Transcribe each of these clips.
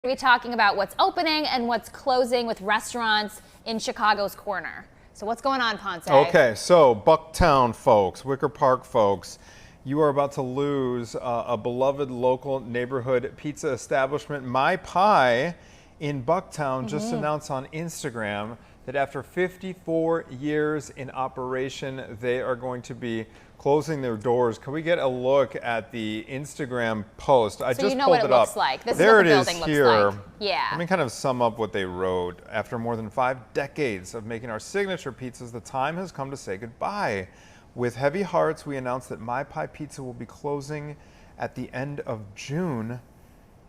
We're talking about what's opening and what's closing with restaurants in Chicago's corner. So what's going on, Ponce? Okay, so Bucktown folks, Wicker Park folks, you are about to lose a beloved local neighborhood pizza establishment. My Pie in Bucktown just announced on Instagram that after 54 years in operation, they are going to be closing their doors. Can we get a look at the Instagram post? I So just you know pulled what it it up. looks like. This there is what the it building is looks here. like. Yeah. Let me kind of sum up what they wrote. After more than 5 decades of making our signature pizzas, the time has come to say goodbye. With heavy hearts, we announce that My Pie Pizza will be closing at the end of June.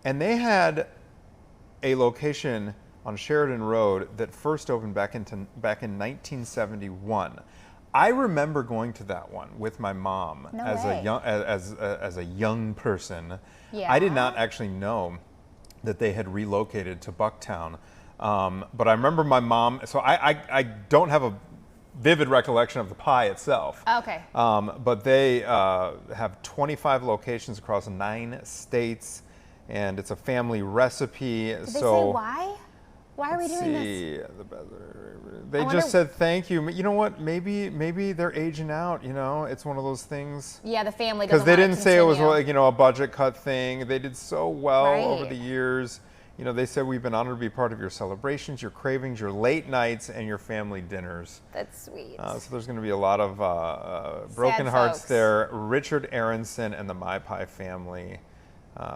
And they had a location on Sheridan Road that first opened back in 1971. I remember going to that one with my mom as a young person. Yeah. I did not actually know that they had relocated to Bucktown, but I remember my mom. So I don't have a vivid recollection of the pie itself. Okay. But they have 25 locations across 9 states, and it's a family recipe. Did they say why? Why are we doing this? They just said thank you. You know what? Maybe they're aging out. You know, it's one of those things. Yeah, the family doesn't. Because they didn't say it was continue. like, you know, a budget cut thing. They did so well over Right. the years. You know, they said we've been honored to be part of your celebrations, your cravings, your late nights, and your family dinners. That's sweet. So there's going to be a lot of broken hearts folks. there. Richard Aronson and the My Pie family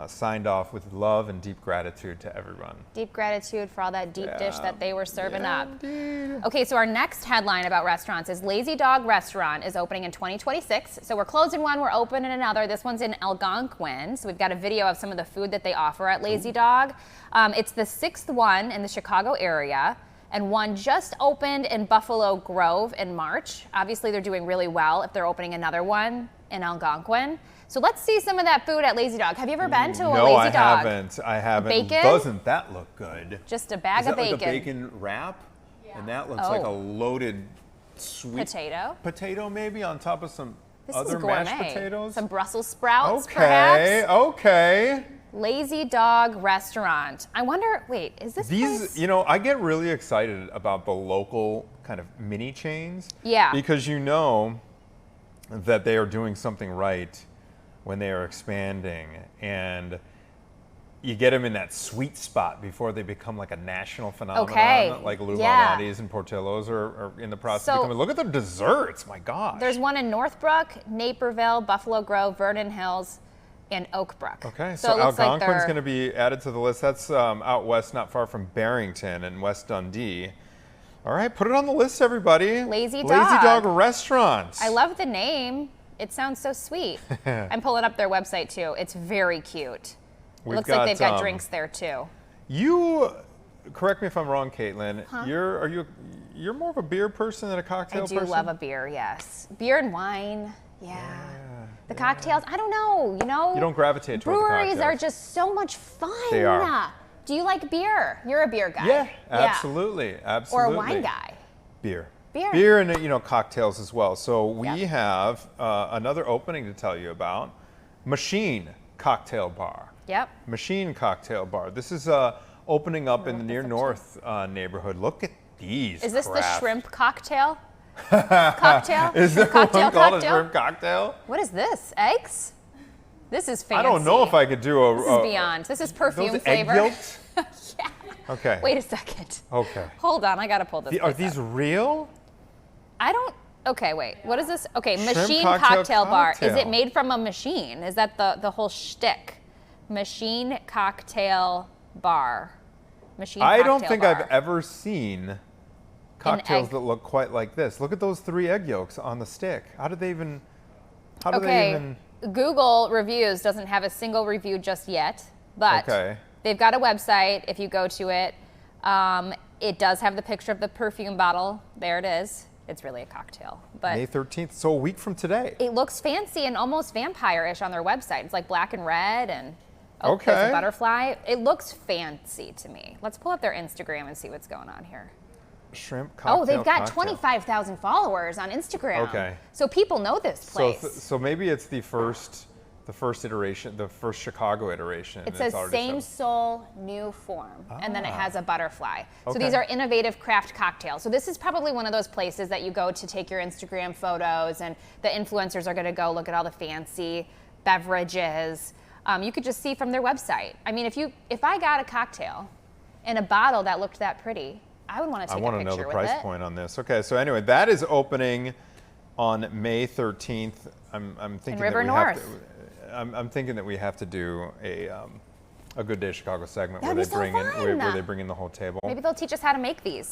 signed off with love and deep gratitude to everyone. Deep gratitude for all that deep dish that they were serving up. Indeed. Okay, so our next headline about restaurants is Lazy Dog Restaurant is opening in 2026. So we're closing one, we're opening another. This one's in Algonquin. So we've got a video of some of the food that they offer at Lazy Dog. It's the 6th one in the Chicago area, and one just opened in Buffalo Grove in March. Obviously, they're doing really well if they're opening another one in Algonquin. So let's see some of that food at Lazy Dog. Have you ever been to a Lazy Dog? No, I haven't. Bacon? Doesn't that look good? Just a bag Is of that bacon. like a bacon wrap? Yeah. And that looks like a loaded sweet potato maybe on top of some other mashed potatoes. Some Brussels sprouts, perhaps. Okay. Lazy Dog Restaurant. I wonder, wait, is this place? You know, I get really excited about the local kind of mini chains. Yeah. Because you know that they are doing something right when they are expanding, and you get them in that sweet spot before they become like a national phenomenon, like Lou Malnati's and Portillo's are in the process of becoming. Look at the desserts, my gosh. There's one in Northbrook, Naperville, Buffalo Grove, Vernon Hills, and Oak Brook. Okay, so Algonquin's going to be added to the list. That's out west, not far from Barrington and West Dundee. All right, put it on the list, everybody. Lazy Dog Restaurant. I love the name. It sounds so sweet. I'm pulling up their website too. It's very cute. It looks like they've got drinks there too. You, correct me if I'm wrong, Caitlin. You're more of a beer person than a cocktail person? I do love a beer, yes. Beer and wine, yeah. The cocktails, I don't know, you know. You don't gravitate toward the cocktails. Breweries are just so much fun. They are. Do you like beer? You're a beer guy. Yeah, absolutely, absolutely. Or a wine guy. Beer. Beer and, you know, cocktails as well. So we have another opening to tell you about. Machine Cocktail Bar. Yep. Machine Cocktail Bar. This is opening up in the near north neighborhood. Look at these. Is this the shrimp cocktail? Is there one called a shrimp cocktail? What is this? Eggs? This is fancy. I don't know if I could do a... This is beyond. This is perfume flavor. Egg yolks? Yeah. Okay. Wait a second. Okay. Hold on, I gotta pull this. Are these real? I don't. Okay, wait. What is this? Okay, Shrimp Machine Cocktail Bar. Is it made from a machine? Is that the whole shtick? Machine Cocktail Bar. Machine I Cocktail don't think Bar. I've ever seen cocktails that look quite like this. Look at those 3 egg yolks on the stick. How did they even? Google reviews doesn't have a single review just yet, but they've got a website. If you go to it, it does have the picture of the perfume bottle. There it is. It's really a cocktail. But May 13th, so a week from today. It looks fancy and almost vampire-ish on their website. It's like black and red and there's a butterfly. It looks fancy to me. Let's pull up their Instagram and see what's going on here. Shrimp cocktail. Oh, they've got 25,000 followers on Instagram. Okay. So people know this place. So maybe it's the first the first iteration, the first Chicago iteration. It says already same soul, new form, and then it has a butterfly. So these Okay. are innovative craft cocktails. So this is probably one of those places that you go to take your Instagram photos, and the influencers are going to go look at all the fancy beverages. You could just see from their website. I mean, if I got a cocktail in a bottle that looked that pretty, I would want to take a picture with it. I want to know the price point on this. Okay, so anyway, that is opening on May 13th. I'm thinking River that we have North. to, I'm thinking that we have to do a Good Day Chicago segment That'd where be they so bring in fun. where they bring in the whole table. Maybe they'll teach us how to make these.